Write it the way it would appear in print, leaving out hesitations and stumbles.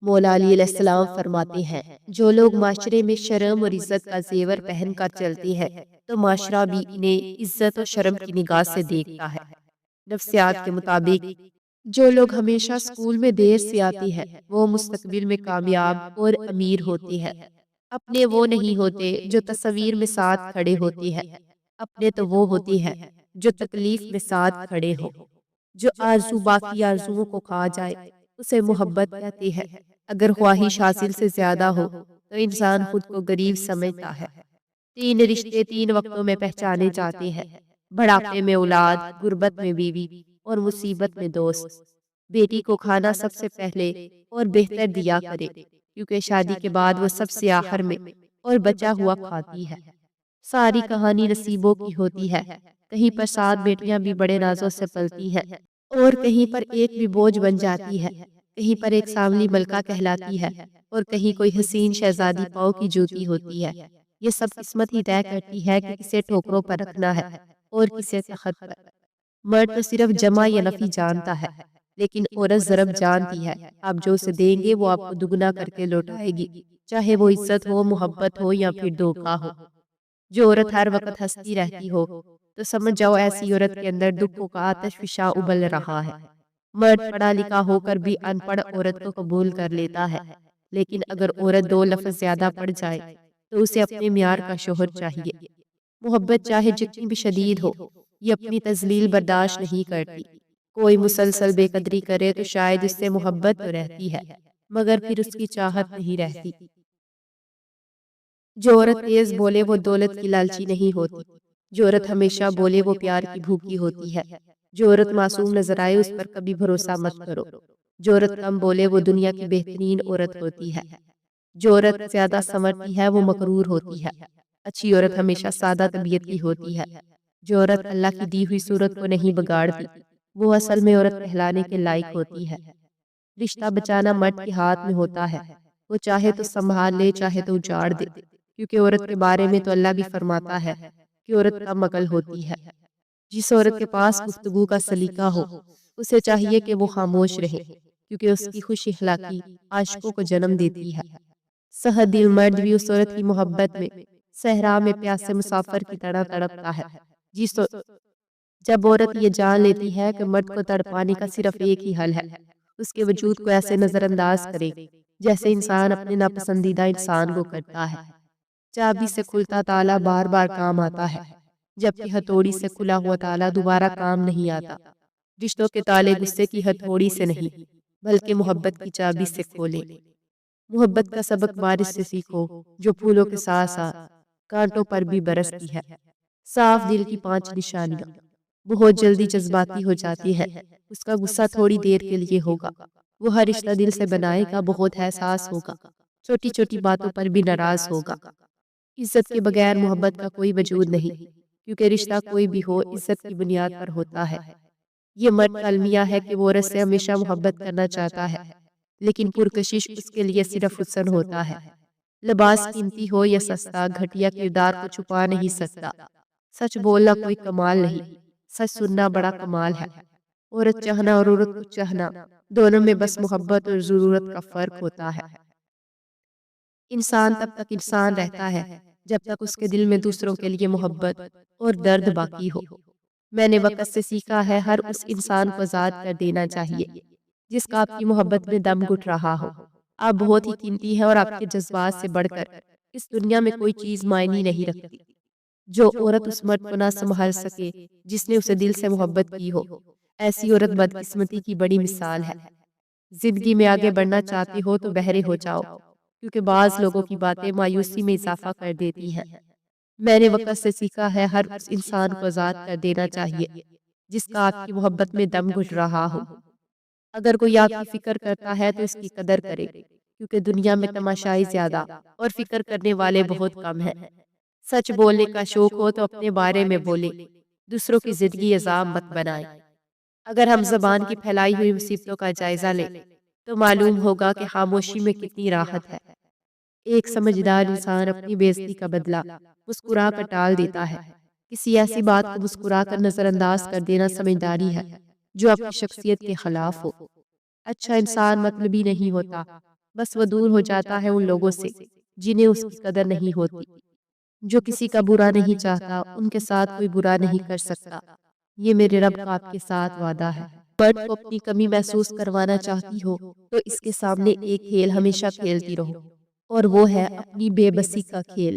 مولا علی علیہ السلام فرماتے ہیں، جو لوگ معاشرے میں شرم اور عزت کا زیور پہن کر چلتے ہیں تو معاشرہ بھی انہیں عزت اور شرم کی نگاہ سے دیکھتا ہے۔ نفسیات کے مطابق جو لوگ ہمیشہ سکول میں دیر سے آتے ہیں وہ مستقبل میں کامیاب اور امیر ہوتے ہیں۔ اپنے وہ نہیں ہوتے جو تصویر میں ساتھ کھڑے ہوتے ہیں، اپنے تو وہ ہوتے ہیں جو تکلیف میں ساتھ کھڑے ہو۔ جو آرزو باقی آرزوؤں کو کھا جائے اسے محبت کہتے ہیں۔ اگر خواہش حاصل سے زیادہ ہو تو انسان خود کو غریب سمجھتا ہے۔ تین رشتے تین وقتوں میں پہچانے جاتے ہیں: بڑھاپے میں اولاد، غربت میں بیوی اور مصیبت میں دوست۔ بیٹی کو کھانا سب سے پہلے اور بہتر دیا کرے، کیونکہ شادی کے بعد وہ سب سے آخر میں اور بچا ہوا کھاتی ہے۔ ساری کہانی نصیبوں کی ہوتی ہے، کہیں پر 7 بیٹیاں بھی بڑے نازوں سے پلتی ہیں اور کہیں پر ایک بھی بوجھ بن جاتی ہے، کہیں پر ایک سانولی ملکہ کہلاتی ہے اور کہیں کوئی حسین شہزادی پاؤں کی جوتی ہوتی ہے۔ یہ سب قسمت ہی طے کرتی ہے کہ کسے ٹھوکروں پر رکھنا ہے اور کسے تخت پر۔ مرد تو صرف جمع یا نفی جانتا ہے، لیکن عورت ضرب جانتی ہے۔ آپ جو اسے دیں گے وہ آپ کو دگنا کر کے لوٹائے گی، چاہے وہ عزت ہو، محبت ہو یا پھر دھوکہ ہو۔ جو عورت ہر وقت ہنستی رہتی ہو تو سمجھ جاؤ ایسی عورت کے اندر دکھوں کا آتش فشاں ابل رہا ہے۔ مرد پڑھا لکھا ہو کر بھی ان پڑھ عورت کو قبول کر لیتا ہے، لیکن اگر عورت 2 لفظ زیادہ پڑھ جائے تو اسے اپنے معیار کا شوہر چاہیے۔ محبت چاہے جتنی بھی شدید ہو، یہ اپنی تذلیل برداشت نہیں کرتی۔ کوئی مسلسل بے قدری کرے تو شاید اس سے محبت تو رہتی ہے، مگر پھر اس کی چاہت نہیں رہتی۔ جو عورت تیز بولے وہ دولت کی لالچی نہیں ہوتی، جو عورت ہمیشہ بولے وہ پیار کی بھوکی ہوتی ہے۔ جو عورت معصوم نظر آئے اس پر کبھی بھروسہ مت کرو، جو عورت کم بولے وہ دنیا کی بہترین عورت ہوتی ہے۔ جو عورت زیادہ سنورتی ہے وہ مغرور ہوتی ہے۔ اچھی عورت ہمیشہ سادہ طبیعت کی ہوتی ہے۔ جو عورت اللہ کی دی ہوئی صورت کو نہیں بگاڑتی وہ اصل میں عورت کہلانے کے لائق ہوتی ہے۔ رشتہ بچانا مرد کے ہاتھ میں ہوتا ہے، وہ چاہے تو سنبھال لے چاہے تو اجاڑ دے، کیونکہ عورت کے بارے میں تو اللہ بھی فرماتا ہے کہ عورت کم عقل ہوتی ہے۔ جس عورت کے پاس گفتگو کا سلیقہ ہو اسے چاہیے کہ وہ خاموش رہے، کیونکہ اس کی خوش اخلاقی عاشقوں کو جنم دیتی ہے۔ سہد دل مرد بھی اس عورت کی محبت میں صحرا میں پیاسے مسافر کی طرح تڑپتا ہے۔ جب عورت یہ جان لیتی ہے کہ مرد کو تڑپانے کا صرف ایک ہی حل ہے، اس کے وجود کو ایسے نظر انداز کرے جیسے انسان اپنے ناپسندیدہ انسان کو کرتا ہے۔ چابی سے کھلتا تالا بار بار کام آتا ہے، جبکہ ہتھوڑی سے کھلا ہوا تالا دوبارہ کام نہیں آتا۔ رشتوں کے تالے غصے کی ہتھوڑی سے نہیں بلکہ محبت کی چابی سے کھولے۔ محبت کا سبق بارش سے سیکھو جو پھولوں کے ساتھ ساتھ کانٹوں پر بھی برستی ہے۔ صاف دل کی 5 نشانیاں: بہت جلدی جذباتی ہو جاتی ہے، اس کا غصہ تھوڑی دیر کے لیے ہوگا، وہ ہر رشتہ دل سے بنائے گا، بہت حساس ہوگا، چھوٹی چھوٹی باتوں پر بھی ناراض ہوگا۔ عزت کے بغیر محبت کا کوئی وجود نہیں، کیونکہ رشتہ کوئی بھی ہو عزت کی بنیاد پر ہوتا ہے۔ یہ مرد کا المیہ ہے کہ وہ عورت سے ہمیشہ محبت کرنا چاہتا ہے، لیکن پرکشش اس کے لیے صرف حسن ہوتا ہے۔ لباس قیمتی ہو یا سستا، گھٹیا کردار کو چھپا نہیں سکتا۔ سچ بولنا کوئی کمال نہیں، سچ سننا بڑا کمال ہے۔ عورت چاہنا اور عورت کو چاہنا، دونوں میں بس محبت اور ضرورت کا فرق ہوتا ہے۔ انسان تب تک انسان رہتا ہے جب تک اس کے دل میں دوسروں کے لیے محبت اور درد باقی ہو۔ میں نے وقت سے سیکھا ہے ہر اس انسان کو آزاد کر دینا چاہیے جس کا آپ کی محبت میں دم گھٹ رہا ہو۔ آپ بہت ہی قیمتی ہیں اور آپ کے جذبات سے بڑھ کر اس دنیا میں کوئی چیز معنی نہیں رکھتی۔ جو عورت اس مرد کو نہ سنبھال سکے جس نے اسے دل سے محبت کی ہو، ایسی عورت بدقسمتی کی بڑی مثال ہے۔ زندگی میں آگے بڑھنا چاہتے ہو تو بہرے ہو جاؤ، کیونکہ بعض لوگوں کی باتیں مایوسی میں اضافہ کر دیتی ہیں۔ میں نے وقت سے سیکھا ہے ہر اس انسان کو آزاد کر دینا چاہیے جس کا آپ کی محبت میں دم گھٹ رہا ہو۔ اگر کوئی آپ کی فکر کرتا ہے تو اس کی قدر کرے، کیونکہ دنیا میں تماشائی زیادہ اور فکر کرنے والے بہت کم ہیں۔ سچ بولنے کا شوق ہو تو اپنے بارے میں بولے، دوسروں کی زندگی عذاب مت بنائے۔ اگر ہم زبان کی پھیلائی ہوئی مصیبتوں کا جائزہ لیں تو معلوم ہوگا کہ خاموشی میں کتنی راحت ہے۔ ایک سمجھدار انسان اپنی بے عزتی کا بدلہ مسکرا کر ٹال دیتا ہے۔ کسی ایسی بات کو مسکرا کر نظر انداز کر دینا سمجھداری ہے جو آپ کی شخصیت کے خلاف ہو۔ اچھا انسان مطلبی نہیں ہوتا، بس وہ دور ہو جاتا ہے ان لوگوں سے جنہیں اس کی قدر نہیں ہوتی۔ جو کسی کا برا نہیں چاہتا ان کے ساتھ کوئی برا نہیں کر سکتا۔ یہ میرے رب کا آپ کے ساتھ وعدہ ہے۔ مرد کو اپنی کمی محسوس کروانا چاہتی ہو تو اس کے سامنے ایک کھیل ہمیشہ کھیلتی رہو، اور وہ ہے اپنی بے بسی کا کھیل۔